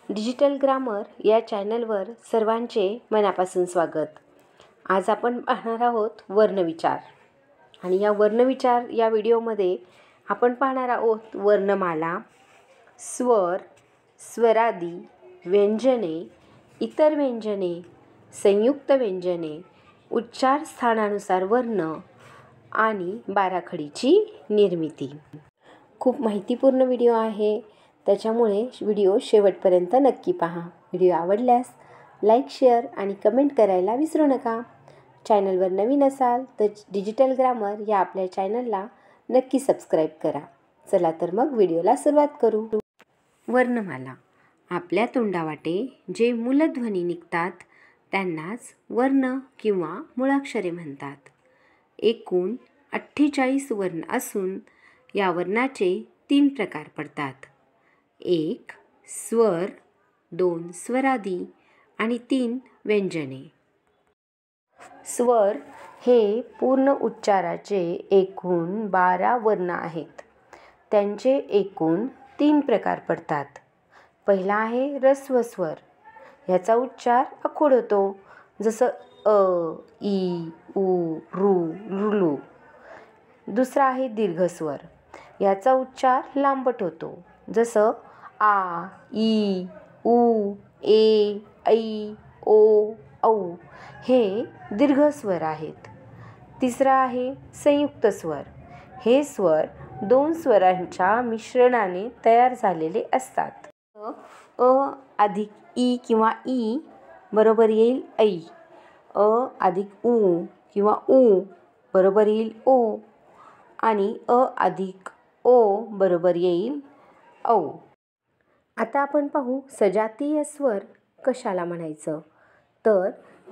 Digital grammar या चॅनलवर सर्वांचे मनापासून स्वागत. आज आपण पाहणार आहोत वर्णविचार. आणि या वर्णविचार या व्हिडिओमध्ये आपण पाहणार आहोत वर्णमाला, स्वर, स्वरादी, व्यंजने, इतर व्यंजने, संयुक्त व्यंजने, उच्चार स्थानानुसार वर्ण आणि बाराखडीची निर्मिती. खूप माहितीपूर्ण व्हिडिओ आहे, त्याच्यामुळे व्हिडिओ शेवटपर्यंत नक्की पहा. व्हिडिओ आवडल्यास लाईक, शेअर आणि कमेंट करायला विसरू नका. चॅनलवर नवीन असाल तर डिजिटल ग्रामर या आपल्या चॅनलला नक्की सबस्क्राईब करा. चला तर मग व्हिडिओला सुरुवात करू. वर्णमाला. आपल्या तोंडावाटे जे मूलध्वनी निघतात त्यांनाच वर्ण किंवा मुळाक्षरे म्हणतात. एकूण 48 वर्ण असून या वर्णाचे 3 प्रकार पडतात. 1 स्वर, 2 स्वरादी आणि 3 व्यंजने. स्वर हे पूर्ण उच्चाराचे एकूण 12 वर्ण आहेत. त्यांचे एकूण 3 प्रकार पडतात. पहिला आहे ऱ्हस्व स्वर. याचा उच्चार आखूड होतो, जसं अ, ई, उ, रू, रुलू. दुसरा आहे दीर्घ स्वर. याचा उच्चार लांबट होतो, जसं आ, ई, उ, ए, ऐ, ओ, औ. हे दीर्घ स्वर आहेत. तिसरा आहे संयुक्त स्वर. हे स्वर 2 स्वरांच्या मिश्रणाने तयार झालेले असतात. अ अधिक ई किंवा ई बरोबर येईल ऐ. अ अधिक उ किंवा उ बरोबर येईल ओ. आणि अ अधिक ओ बरोबर येईल औ. आता आपण पाहू सजातीय स्वर कशाला म्हणायचं. तर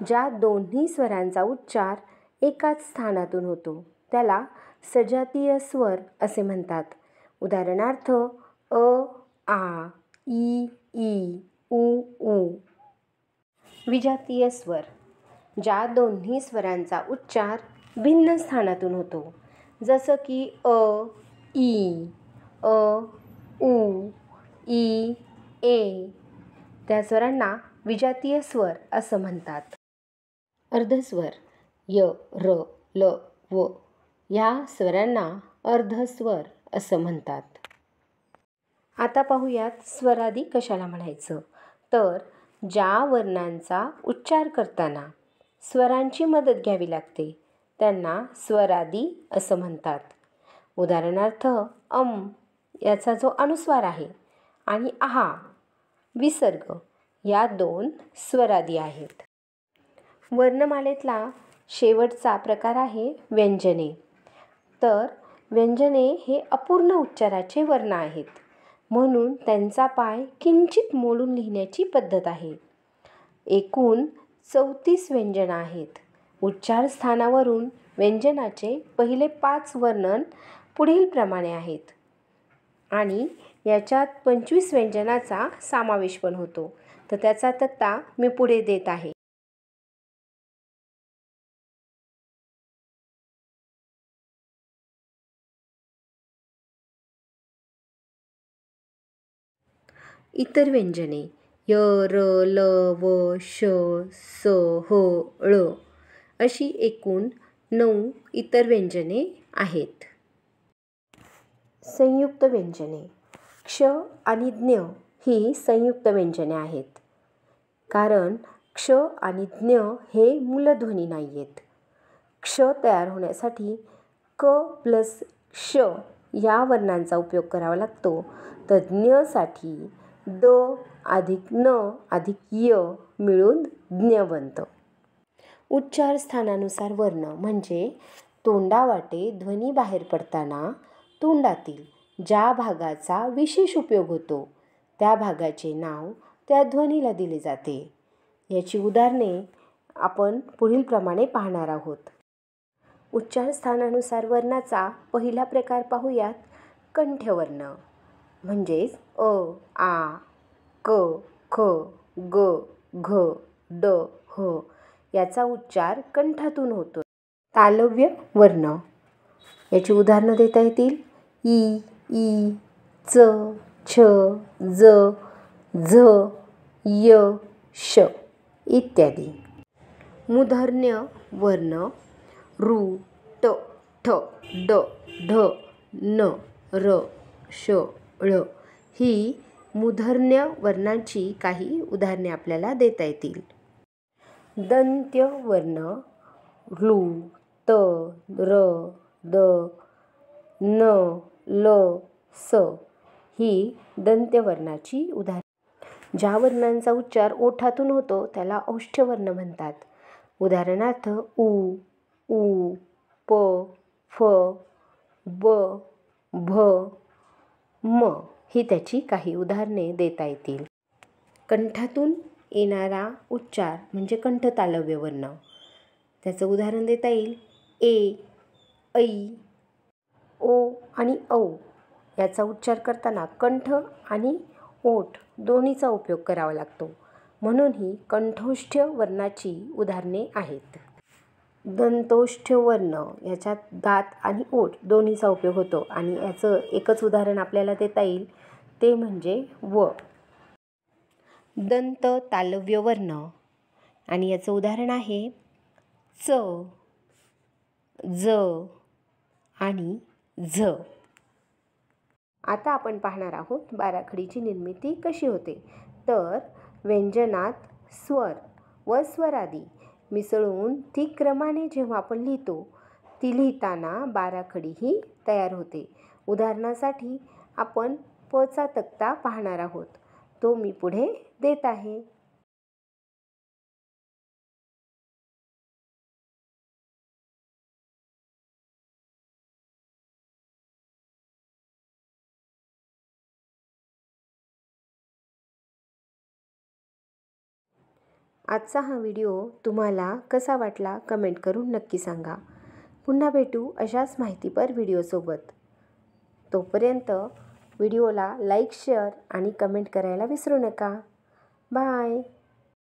ज्या दोन्ही स्वरांचा उच्चार एकाच स्थानातून होतो त्याला सजातीय स्वर असे म्हणतात. उदाहरणार्थ अ, आ, ई, उ, ऊ. विजातीय स्वर. ज्या दोन्ही स्वरांचा उच्चार भिन्न स्थानातून होतो, जसं की अ, ई, उ, ई, ए. त्या स्वरांना विजातीय स्वर असं म्हणतात. अर्धस्वर. य, र, ल, व. या स्वरांना अर्धस्वर असं म्हणतात. आता पाहूयात स्वरादी कशाला म्हणायचं. तर ज्या वर्णांचा उच्चार करताना स्वरांची मदत घ्यावी लागते त्यांना स्वरादी असं म्हणतात. उदाहरणार्थ याचा जो अनुस्वार आहे आणि आहा विसर्ग या 2 स्वरादी आहेत. वर्णमालेतला शेवटचा प्रकार आहे व्यंजने. तर व्यंजने हे अपूर्ण उच्चाराचे वर्ण आहेत, म्हणून त्यांचा पाय किंचित मोडून लिहिण्याची पद्धत आहे. एकूण 34 व्यंजन आहेत. उच्चार स्थानावरून व्यंजनाचे पहिले 5 वर्णन पुढील प्रमाणे आहेत आणि याच्यात 25 व्यंजनाचा समावेश पण होतो. तर त्याचा तक्ता मी पुढे देत आहे. इतर व्यंजने य, र, ल, व, श, स, ह, ळ अशी एकूण 9 इतर व्यंजने आहेत. संयुक्त व्यंजने. क्ष आणि ज्ञ ही संयुक्त व्यंजने आहेत, कारण क्ष आणि ज्ञ हे मूलध्वनी नाही आहेत. क्ष तयार होण्यासाठी क प्लस क्ष या वर्णांचा उपयोग करावा लागतो, तर ज्ञसाठी द अधिक न अधिक य मिळून ज्ञ बनतं. उच्चार स्थानानुसार वर्ण म्हणजे तोंडावाटे ध्वनी बाहेर पडताना तोंडातील ज्या भागाचा विशेष उपयोग होतो त्या भागाचे नाव त्या ध्वनीला दिले जाते. याची उदाहरणे आपण पुढील प्रमाणे पाहणार आहोत. उच्चार स्थानानुसार वर्णाचा पहिला प्रकार पाहूयात. कंठ्यवर्ण म्हणजेच अ, आ, क, ख, ग, घ, ड, ह याचा उच्चार कंठातून होतो. तालव्य वर्ण. याची उदाहरणं देता येतील. ई, च, छ, ज, झ, य, श इत्यादी. मूर्धन्य वर्ण ऋ, ट, ठ, ड, ढ, न, र, श, ळ ही मूर्धन्य वर्णांची काही उदाहरणे आपल्याला देता येतील. दंत्य वर्ण ऋ, त, र, द, न, ल, स ही दंत्य वर्णाची उदाहरणे. ज्या वर्णांचा उच्चार ओठातून होतो त्याला औष्ठ्य वर्ण म्हणतात. उदाहरणार्थ उ, ऊ, प, फ, ब, भ, म ही त्याची काही उदाहरणे देता येतील. कंठातून येणारा उच्चार म्हणजे कंठ तालव्य वर्ण. त्याचं उदाहरण देता येईल ए, ऐ, ओ आणि औ याचा उच्चार करताना कंठ आणि ओठ दोन्हीचा उपयोग करावा लागतो, म्हणून ही कंठोष्ठ्य वर्णाची उदाहरणे आहेत. दंतोष्ठ्य वर्ण याच्यात दात आणि ओठ दोन्हीचा उपयोग होतो आणि याचं एकच उदाहरण आपल्याला देता येईल ते म्हणजे व. दंत तालव्य वर्ण आणि याचं उदाहरण आहे च, ज आणि झ. आता आपण पाहणार आहोत बाराखडीची निर्मिती कशी होते. तर व्यंजनात स्वर व स्वरादी मिसळून ती क्रमाने जेव्हा आपण लिहितो ती लिहिताना बाराखडी ही तयार होते. उदाहरणासाठी आपण प चा तक्ता पाहणार आहोत. तो मी पुढे देत आहे. आजचा हा व्हिडिओ तुम्हाला कसा वाटला कमेंट करून नक्की सांगा. पुन्हा भेटू अशाच माहितीपर व्हिडिओसोबत. तोपर्यंत व्हिडिओला लाईक, शेअर आणि कमेंट करायला विसरू नका. बाय.